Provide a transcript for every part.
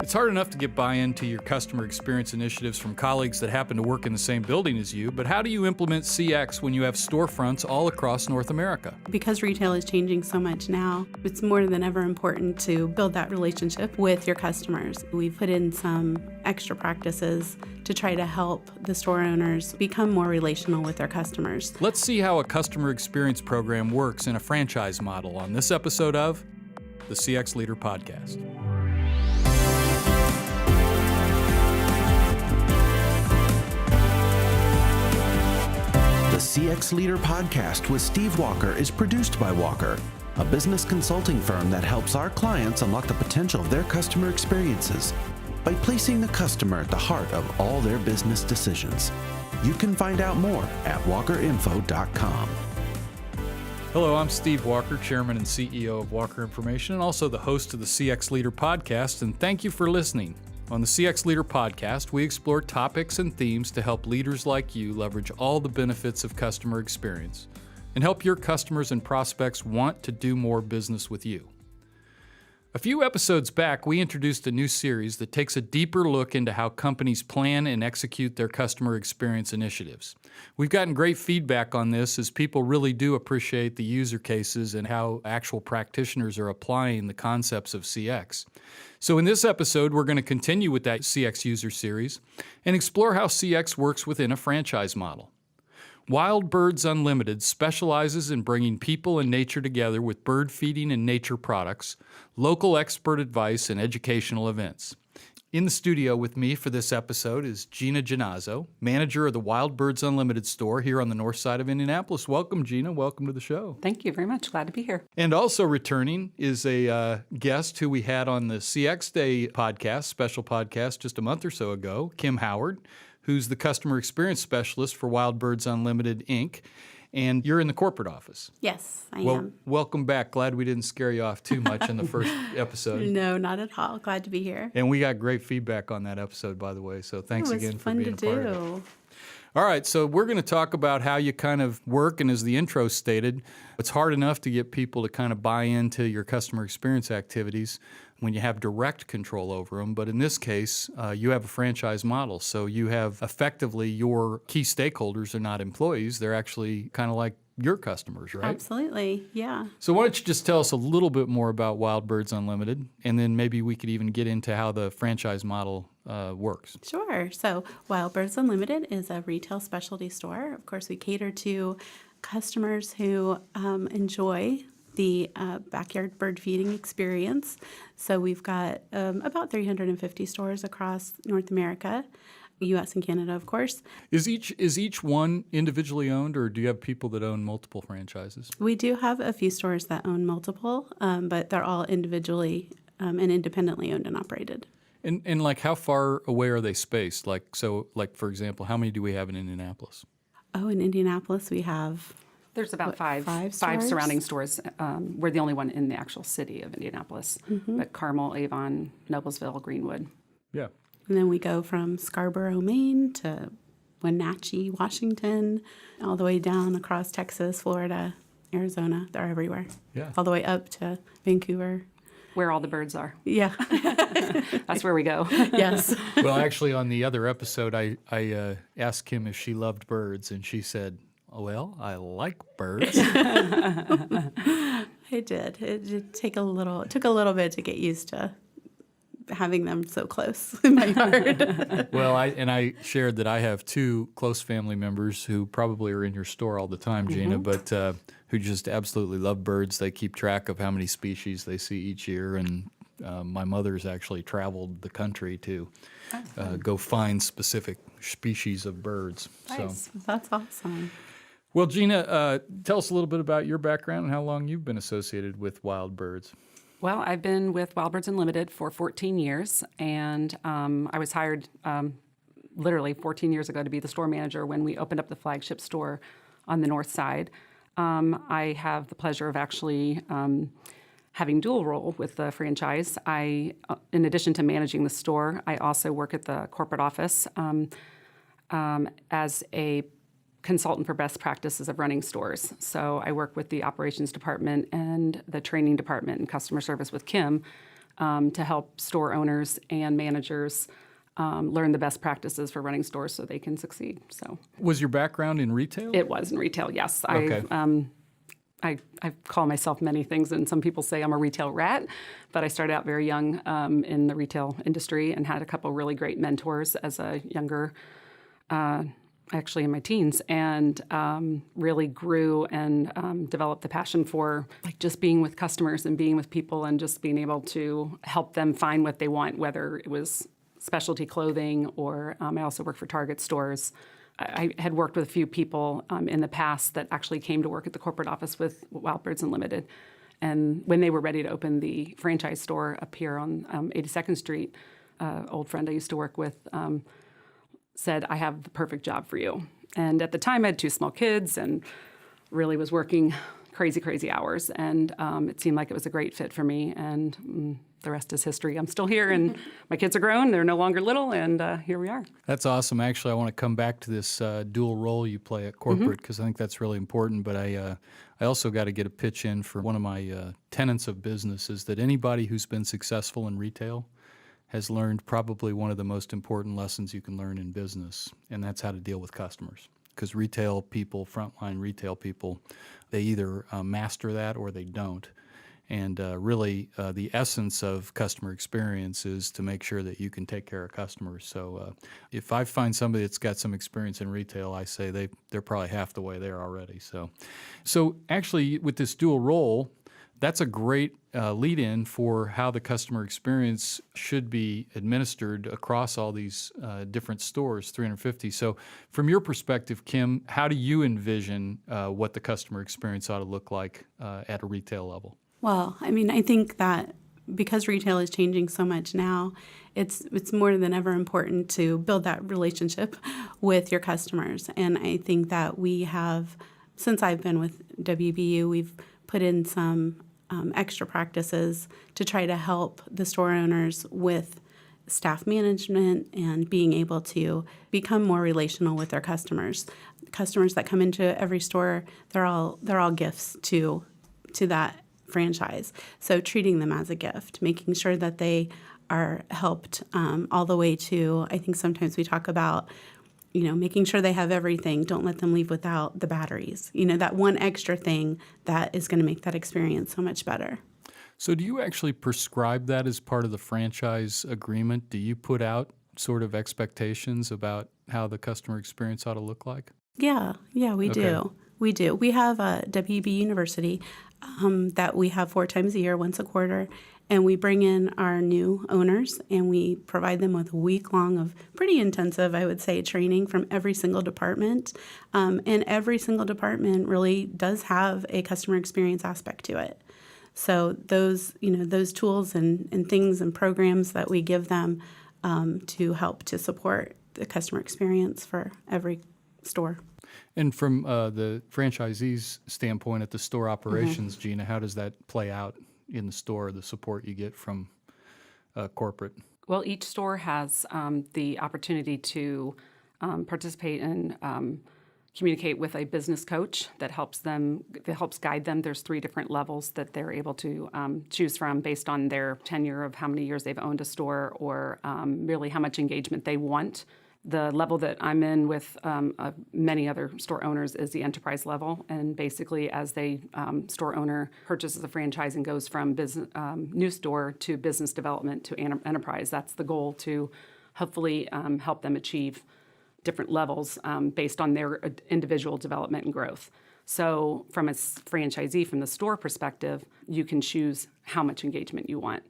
It's hard enough to get buy-in to your customer experience initiatives from colleagues that happen to work in the same building as you, but how do you implement CX when you have storefronts all across North America? Because retail is changing so much now, it's more than ever important to build that relationship with your customers. We've put in some extra practices to try to help the store owners become more relational with their customers. Let's see how a customer experience program works in a franchise model on this episode of the CX Leader Podcast. The CX Leader Podcast with Steve Walker is produced by Walker, a business consulting firm that helps our clients unlock the potential of their customer experiences by placing the customer at the heart of all their business decisions. You can find out more at walkerinfo.com. Hello, I'm Steve Walker, Chairman and CEO of Walker Information, and also the host of the CX Leader Podcast, and thank you for listening. On the CX Leader Podcast, we explore topics and themes to help leaders like you leverage all the benefits of customer experience and help your customers and prospects want to do more business with you. A few episodes back, we introduced a new series that takes a deeper look into how companies plan and execute their customer experience initiatives. We've gotten great feedback on this as people really do appreciate the user cases and how actual practitioners are applying the concepts of CX. So in this episode, we're going to continue with that CX user series and explore how CX works within a franchise model. Wild Birds Unlimited specializes in bringing people and nature together with bird feeding and nature products, local expert advice, and educational events. In the studio with me for this episode is Gina Jannazzo, manager of the Wild Birds Unlimited store here on the north side of Indianapolis. Welcome, Gina. Welcome to the show. Thank you very much. Glad to be here. And also returning is a guest who we had on the CX Day podcast, special podcast just a month or so ago, Kim Howard, who's the customer experience specialist for Wild Birds Unlimited, Inc., and you're in the corporate office. Yes, I am. Welcome back. Glad we didn't scare you off too much in the first episode. No, not at all. Glad to be here. And we got great feedback on that episode, by the way, so thanks again for being a part of it. It was fun to do. All right, so we're going to talk about how you kind of work, and as the intro stated, it's hard enough to get people to kind of buy into your customer experience activities when you have direct control over them. But in this case, you have a franchise model, so you have effectively your key stakeholders are not employees. They're actually kind of like your customers, right? Absolutely, yeah. So why don't you just tell us a little bit more about Wild Birds Unlimited, and then maybe we could even get into how the franchise model works. Sure. So Wild Birds Unlimited is a retail specialty store. Of course, we cater to customers who enjoy the backyard bird feeding experience. So we've got about 350 stores across North America, U.S. and Canada, of course. Is each one individually owned, or do you have people that own multiple franchises? We do have a few stores that own multiple, but they're all individually and independently owned and operated. And like how far away are they spaced? Like for example, how many do we have in Indianapolis? Oh, in Indianapolis we have... There's about five stores? surrounding stores. We're the only one in the actual city of Indianapolis, but Carmel, Avon, Noblesville, Greenwood. Yeah. And then we go from Scarborough, Maine to Wenatchee, Washington, all the way down across Texas, Florida, Arizona. They're everywhere. Yeah. All the way up to Vancouver. Where all the birds are. Yeah. That's where we go. Yes. Well, actually, on the other episode, I asked Kim if she loved birds, and she said, "Well, I like birds." I did. It did take a little bit to get used to having them so close in my yard. Well, I shared that I have two close family members who probably are in your store all the time, Gina, but who just absolutely love birds. They keep track of how many species they see each year, and my mother's actually traveled the country to go find specific species of birds. Nice. So That's awesome. Well, Gina, tell us a little bit about your background and how long you've been associated with Wild Birds. Well, I've been with Wild Birds Unlimited for 14 years, and I was hired literally 14 years ago to be the store manager when we opened up the flagship store on the north side. I have the pleasure of actually having dual role with the franchise. In addition to managing the store, I also work at the corporate office as a consultant for best practices of running stores. So I work with the operations department and the training department and customer service with Kim to help store owners and managers learn the best practices for running stores so they can succeed. So Was your background in retail? it was in retail, yes. Okay. I call myself many things, and some people say I'm a retail rat, but I started out very young in the retail industry and had a couple really great mentors as a younger, actually in my teens, and really grew and developed the passion for like just being with customers and being with people and just being able to help them find what they want, whether it was specialty clothing or I also worked for Target stores. I had worked with a few people in the past that actually came to work at the corporate office with Wild Birds Unlimited. And when they were ready to open the franchise store up here on 82nd Street, old friend I used to work with said, I have the perfect job for you. And at the time, I had 2 small kids and really was working crazy hours. And it seemed like it was a great fit for me. And the rest is history. I'm still here, and my kids are grown. They're no longer little, and here we are. That's awesome. Actually, I want to come back to this dual role you play at corporate because I think that's really important. But I also got to get a pitch in for one of my tenets of business is that anybody who's been successful in retail has learned probably one of the most important lessons you can learn in business, and that's how to deal with customers. Because retail people, frontline retail people, they either master that or they don't. And really, the essence of customer experience is to make sure that you can take care of customers. So if I find somebody that's got some experience in retail, I say they're probably half the way there already. So actually, with this dual role, that's a great lead-in for how the customer experience should be administered across all these different stores, 350. So from your perspective, Kim, how do you envision what the customer experience ought to look like at a retail level? Well, I mean, I think that because retail is changing so much now, it's more than ever important to build that relationship with your customers. And I think that we have, since I've been with WBU, we've put in some extra practices to try to help the store owners with staff management and being able to become more relational with their customers. Customers that come into every store, they're all gifts to that franchise. So treating them as a gift, making sure that they are helped all the way to, I think sometimes we talk about, making sure they have everything. Don't let them leave without the batteries. That one extra thing that is going to make that experience so much better. So do you actually prescribe that as part of the franchise agreement? Do you put out sort of expectations about how the customer experience ought to look like? Yeah, we do. We do. We have a WB University that we have 4 times a year, once a quarter, and we bring in our new owners and we provide them with a week long of pretty intensive, I would say, training from every single department. And every single department really does have a customer experience aspect to it. So those tools and things and programs that we give them to help to support the customer experience for every store. And from the franchisee's standpoint at the store operations, Gina, how does that play out in the store, the support you get from corporate? Well, each store has the opportunity to participate and communicate with a business coach that helps guide them. There's 3 different levels that they're able to choose from based on their tenure of how many years they've owned a store or really how much engagement they want. The level that I'm in with many other store owners is the enterprise level. And basically, as the store owner purchases a franchise and goes from business, new store to business development to enterprise, that's the goal, to hopefully help them achieve different levels based on their individual development and growth. So from a franchisee, from the store perspective, you can choose how much engagement you want.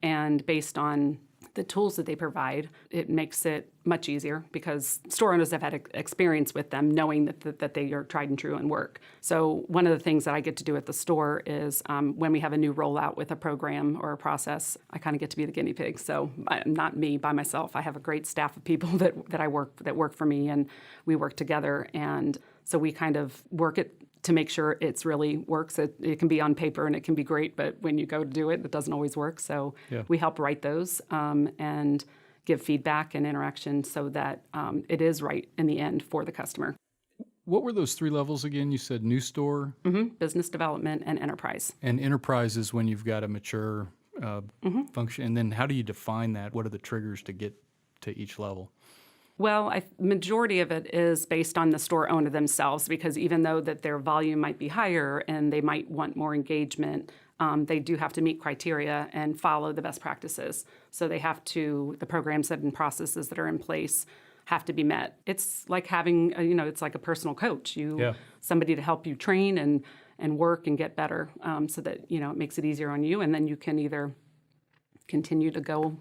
And based on the tools that they provide, it makes it much easier because store owners have had experience with them, knowing that they are tried and true and work. So one of the things that I get to do at the store is when we have a new rollout with a program or a process, I kind of get to be the guinea pig. So not me by myself. I have a great staff of people that work for me, and we work together. And so we kind of work it to make sure it's really works. It can be on paper and it can be great, but when you go to do it, it doesn't always work. So we help write those and give feedback and interaction so that it is right in the end for the customer. What were those 3 levels again? You said new store? Business development and enterprise. And enterprise is when you've got a mature function? And then how do you define that? What are the triggers to get to each level? Well, majority of it is based on the store owner themselves, because even though that their volume might be higher and they might want more engagement, they do have to meet criteria and follow the best practices. So they have to, the programs and processes that are in place have to be met. It's like having, it's like a personal coach. Somebody to help you train and work and get better, so that, it makes it easier on you. And then you can either continue to go,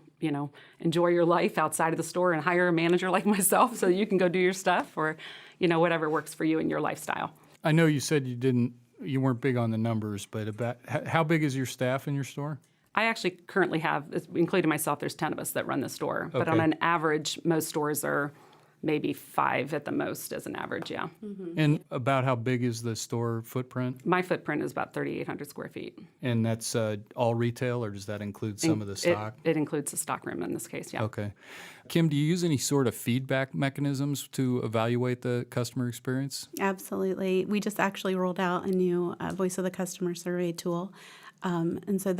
enjoy your life outside of the store and hire a manager like myself so you can go do your stuff, or, whatever works for you and your lifestyle. I know you said you weren't big on the numbers, but about how big is your staff in your store? I actually currently have, including myself, there's 10 of us that run the store. Okay. But on an average, most stores are maybe 5 at the most as an average, yeah. Mm-hmm. And about how big is the store footprint? My footprint is about 3,800 square feet. And that's all retail, or does that include some of the stock? It includes the stock room in this case, yeah. Okay. Kim, do you use any sort of feedback mechanisms to evaluate the customer experience? Absolutely. We just actually rolled out a new Voice of the Customer survey tool. And so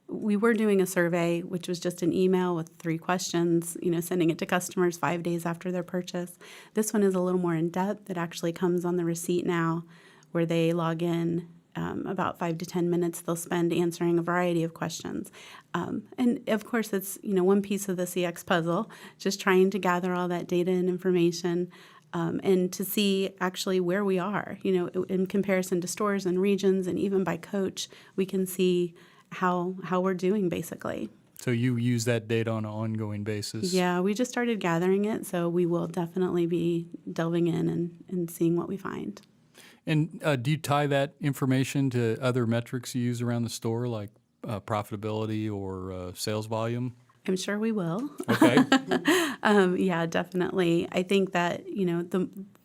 we were doing a survey, which was just an email with 3 questions, sending it to customers 5 days after their purchase. This one is a little more in-depth. It actually comes on the receipt now, where they log in about 5 to 10 minutes they'll spend answering a variety of questions. And of course, it's, one piece of the CX puzzle, just trying to gather all that data and information and to see actually where we are, in comparison to stores and regions, and even by coach, we can see how we're doing, basically. So you use that data on an ongoing basis? Yeah, we just started gathering it, so we will definitely be delving in and seeing what we find. And do you tie that information to other metrics you use around the store, like profitability or sales volume? I'm sure we will. Okay. Yeah, definitely. I think that,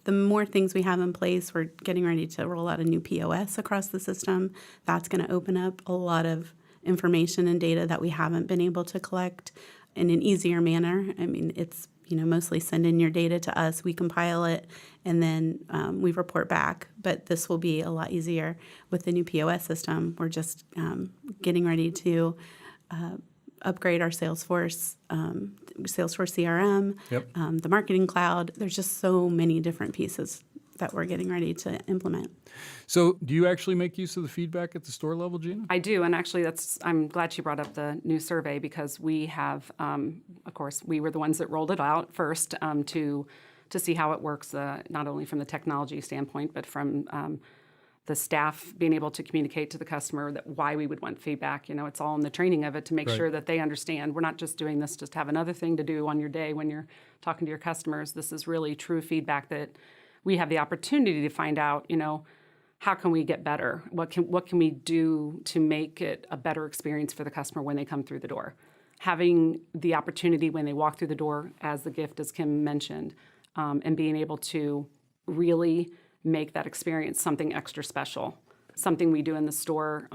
the more things we have in place, we're getting ready to roll out a new POS across the system. That's going to open up a lot of information and data that we haven't been able to collect in an easier manner. I mean, it's, mostly send in your data to us, we compile it, and then we report back. But this will be a lot easier with the new POS system. We're just getting ready to upgrade our Salesforce CRM, yep. The marketing cloud. There's just so many different pieces that we're getting ready to implement. So do you actually make use of the feedback at the store level, Gina? I do, and actually I'm glad she brought up the new survey, because we have, of course, we were the ones that rolled it out first to see how it works, not only from the technology standpoint, but from the staff being able to communicate to the customer that why we would want feedback. It's all in the training of it to make sure that they understand we're not just doing this just to have another thing to do on your day when you're talking to your customers. This is really true feedback that we have the opportunity to find out, how can we get better? What can we do to make it a better experience for the customer when they come through the door? Having the opportunity when they walk through the door as the gift, as Kim mentioned, and being able to really make that experience something extra special. Something we do in the store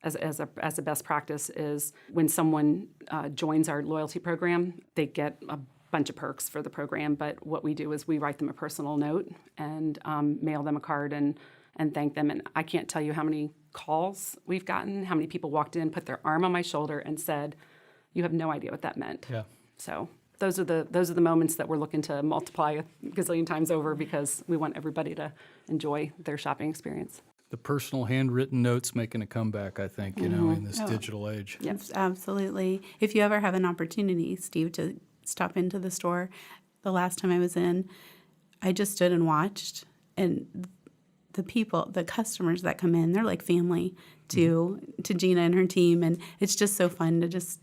as a best practice is when someone joins our loyalty program, they get a bunch of perks for the program, but what we do is we write them a personal note and mail them a card and thank them. And I can't tell you how many calls we've gotten, how many people walked in, put their arm on my shoulder and said, "You have no idea what that meant." Yeah. So those are the moments that we're looking to multiply a gazillion times over, because we want everybody to enjoy their shopping experience. The personal handwritten notes making a comeback, I think, in this digital age. Yes, absolutely. If you ever have an opportunity, Steve, to stop into the store, the last time I was in, I just stood and watched, and the customers that come in, they're like family to Gina and her team, and it's just so fun to just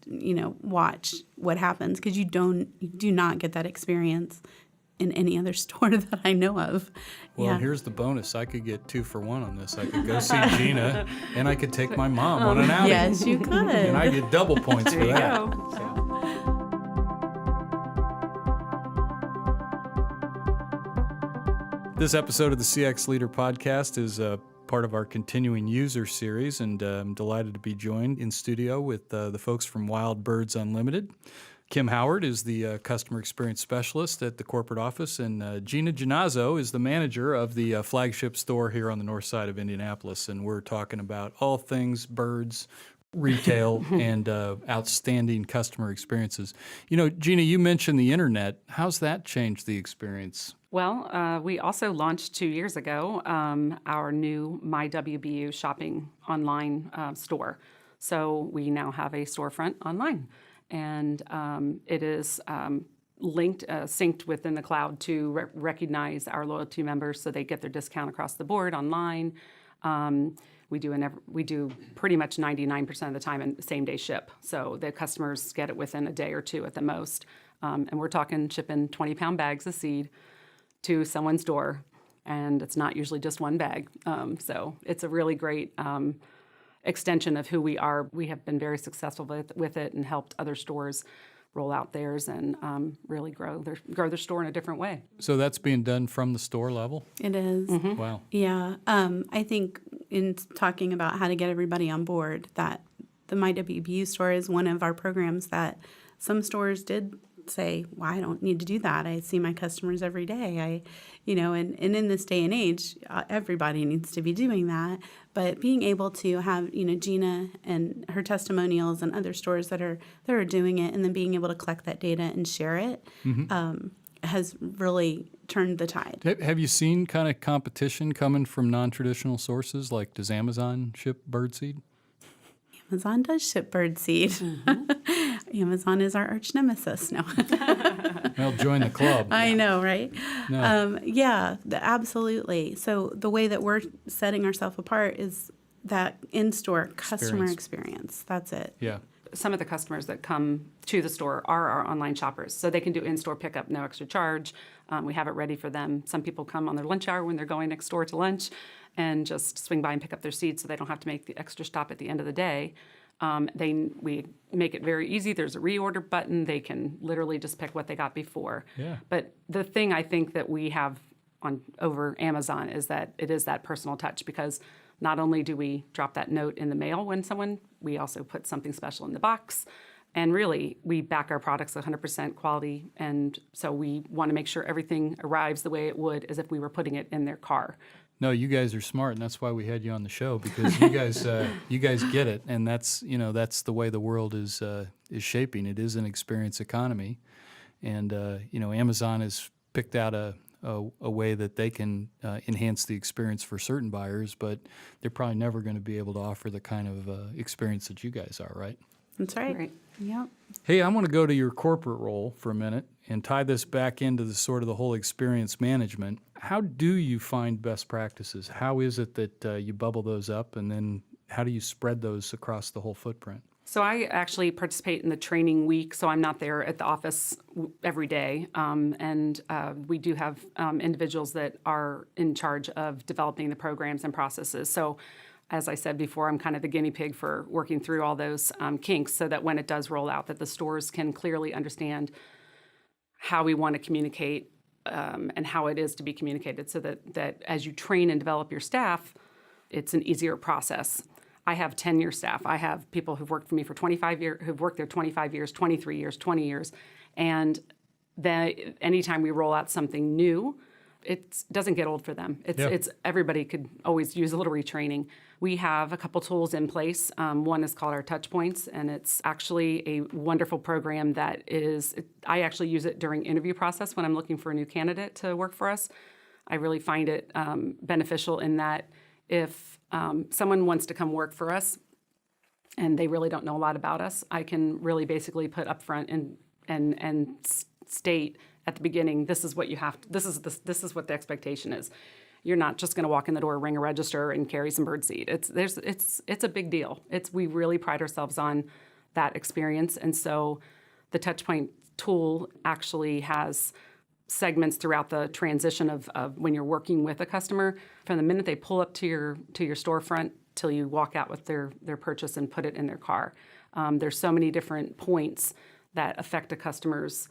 watch what happens, because you do not get that experience in any other store that I know of. Well, here's the bonus. I could get 2 for 1 on this. I could go see Gina, and I could take my mom on an outing. Yes, you could. And I get double points for There you that. go. So. This episode of the CX Leader Podcast is part of our continuing user series, and I'm delighted to be joined in studio with the folks from Wild Birds Unlimited. Kim Howard is the customer experience specialist at the corporate office, and Gina Jannazzo is the manager of the flagship store here on the north side of Indianapolis. And we're talking about all things birds, retail and outstanding customer experiences. Gina, you mentioned the internet. How's that changed the experience? Well, we also launched 2 years ago our new MyWBU shopping online store. So we now have a storefront online, and it is linked, synced within the cloud to recognize our loyalty members so they get their discount across the board online. We do pretty much 99% of the time in same-day ship, so the customers get it within a day or two at the most. And we're talking shipping 20-pound bags of seed to someone's door, and it's not usually just one bag. So it's a really great extension of who we are. We have been very successful with it and helped other stores roll out theirs and really grow their store in a different way. So that's being done from the store level? It is. Wow. Yeah. I think in talking about how to get everybody on board, that the MyWBU store is one of our programs that some stores did say, well, I don't need to do that. I see my customers every day. And in this day and age, everybody needs to be doing that. But being able to have, Gina and her testimonials and other stores that are doing it, and then being able to collect that data and share it, has really turned the tide. Have you seen kind of competition coming from non-traditional sources? Like, does Amazon ship birdseed? Amazon does ship birdseed. Amazon is our arch nemesis. No. Well, join the club. I know, right? No. Absolutely. So the way that we're setting ourselves apart is that in-store customer experience. That's it. Yeah. Some of the customers that come to the store are our online shoppers, so they can do in-store pickup, no extra charge. We have it ready for them. Some people come on their lunch hour when they're going next door to lunch and just swing by and pick up their seeds so they don't have to make the extra stop at the end of the day. We make it very easy. There's a reorder button. They can literally just pick what they got before. Yeah. But the thing I think that we have over Amazon is that it is that personal touch, because not only do we drop that note in the mail we also put something special in the box. And really, we back our products 100% quality, and so we want to make sure everything arrives the way it would as if we were putting it in their car. No, you guys are smart, and that's why we had you on the show, because you guys get it, and that's the way the world is shaping. It is an experience economy, and Amazon has picked out a way that they can enhance the experience for certain buyers, but they're probably never going to be able to offer the kind of experience that you guys are, right? That's right. Yep. Hey, I want to go to your corporate role for a minute and tie this back into the whole experience management. How do you find best practices? How is it that you bubble those up, and then how do you spread those across the whole footprint? So I actually participate in the training week, so I'm not there at the office every day. And we do have individuals that are in charge of developing the programs and processes. So as I said before, I'm kind of the guinea pig for working through all those kinks so that when it does roll out, that the stores can clearly understand how we want to communicate and how it is to be communicated, so that as you train and develop your staff, it's an easier process. I have 10-year staff. I have people who've worked for me for 25 years, who've worked there 25 years, 23 years, 20 years. And anytime we roll out something new, it doesn't get old for them. It's everybody could always use a little retraining. We have a couple tools in place. One is called our Touch Points, and it's actually a wonderful program I actually use it during interview process when I'm looking for a new candidate to work for us. I really find it beneficial in that if someone wants to come work for us and they really don't know a lot about us, I can really basically put up front and state at the beginning, this is what you have to, this is what the expectation is. You're not just going to walk in the door, ring a register, and carry some birdseed. It's a big deal. We really pride ourselves on that experience, and so the Touchpoint tool actually has segments throughout the transition of when you're working with a customer, from the minute they pull up to your storefront till you walk out with their purchase and put it in their car. There's so many different points that affect a customer's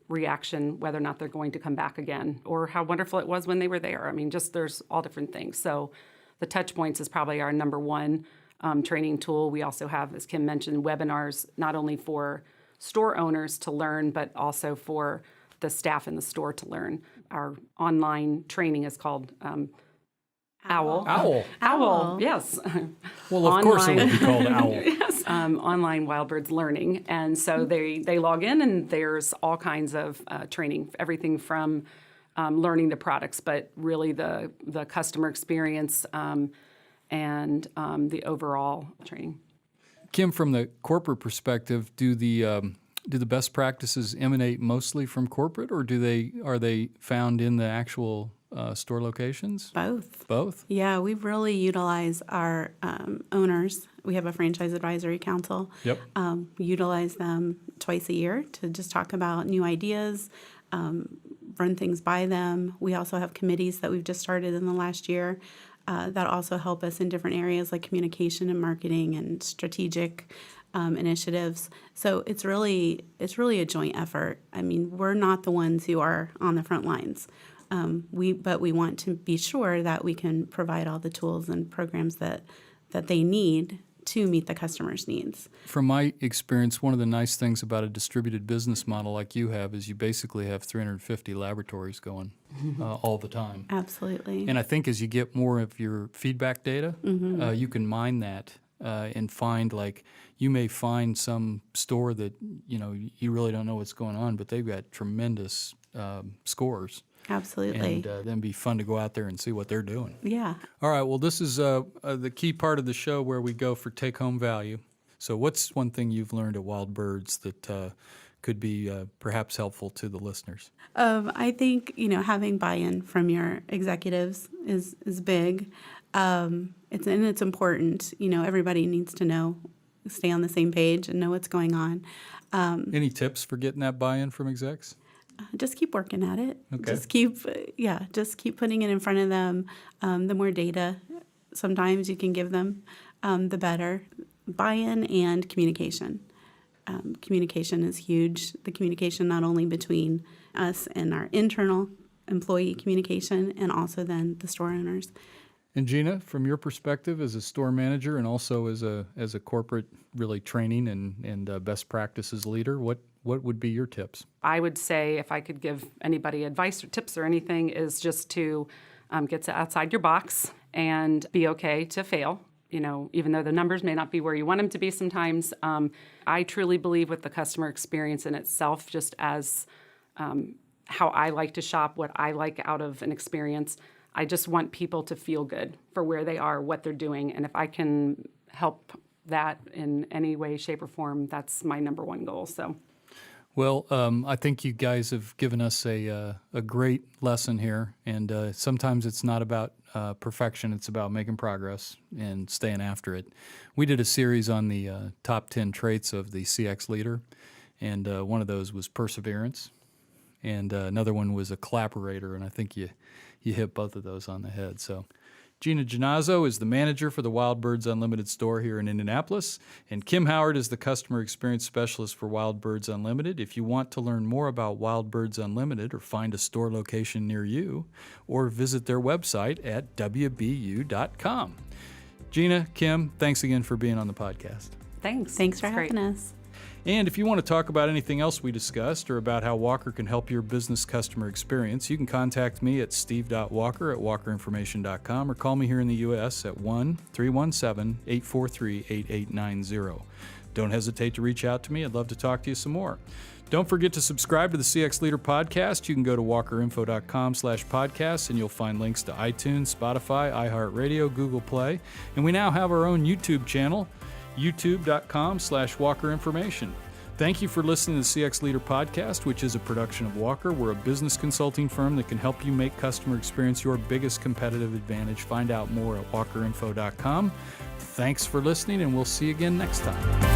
reaction, whether or not they're going to come back again, or how wonderful it was when they were there. I mean, there's all different things. So the Touch Points is probably our number one training tool. We also have, as Kim mentioned, webinars, not only for store owners to learn, but also for the staff in the store to learn. Our online training is called Owl. Owl. Owl, yes. Well, of course it would be called Owl. Yes, online Wild Birds Learning. And so they log in, and there's all kinds of training, everything from learning the products, but really the customer experience and the overall training. Kim, from the corporate perspective, do the best practices emanate mostly from corporate, or are they found in the actual store locations? Both. Yeah, we really utilize our owners. We have a franchise advisory council. Yep. Utilize them twice a year to just talk about new ideas, run things by them. We also have committees that we've just started in the last year that also help us in different areas like communication and marketing and strategic initiatives. So it's really a joint effort. I mean, we're not the ones who are on the front lines. But we want to be sure that we can provide all the tools and programs that they need to meet the customer's needs. From my experience, one of the nice things about a distributed business model like you have is you basically have 350 laboratories going all the time. Absolutely. And I think as you get more of your feedback data, you can mine that and find, like, you may find some store that, you really don't know what's going on, but they've got tremendous scores. Absolutely. And then it'd be fun to go out there and see what they're doing. Yeah. All right. Well, this is the key part of the show where we go for take-home value. So what's one thing you've learned at Wild Birds that could be perhaps helpful to the listeners? I think, having buy-in from your executives is big. It's important. Everybody needs to stay on the same page and know what's going on. Any tips for getting that buy-in from execs? Just keep working at it. Okay. Just keep putting it in front of them. The more data sometimes you can give them, the better. Buy-in and communication. Communication is huge. The communication not only between us and our internal employee communication, and also then the store owners. And Gina, from your perspective as a store manager and also as a corporate really training and best practices leader, what would be your tips? I would say, if I could give anybody advice or tips or anything, is just to get outside your box and be okay to fail. Even though the numbers may not be where you want them to be sometimes. I truly believe with the customer experience in itself, just as how I like to shop, what I like out of an experience, I just want people to feel good for where they are, what they're doing. And if I can help that in any way, shape, or form, that's my number one goal. So. Well, I think you guys have given us a great lesson here, and sometimes it's not about perfection, it's about making progress and staying after it. We did a series on the top 10 traits of the CX leader, and one of those was perseverance, and another one was a collaborator, and I think you hit both of those on the head. So Gina Jannazzo is the manager for the Wild Birds Unlimited store here in Indianapolis, and Kim Howard is the customer experience specialist for Wild Birds Unlimited. If you want to learn more about Wild Birds Unlimited or find a store location near you, or visit their website at wbu.com. Gina, Kim, thanks again for being on the podcast. Thanks. Thanks for Great. having us. And if you want to talk about anything else we discussed or about how Walker can help your business customer experience, you can contact me at steve.walker@walkerinformation.com or call me here in the U.S. at 1-317-843-8890. Don't hesitate to reach out to me. I'd love to talk to you some more. Don't forget to subscribe to the CX Leader podcast. You can go to walkerinfo.com/podcasts, and you'll find links to iTunes, Spotify, iHeartRadio, Google Play. And we now have our own YouTube channel, youtube.com/walkerinformation. Thank you for listening to the CX Leader podcast, which is a production of Walker. We're a business consulting firm that can help you make customer experience your biggest competitive advantage. Find out more at walkerinfo.com. Thanks for listening, and we'll see you again next time.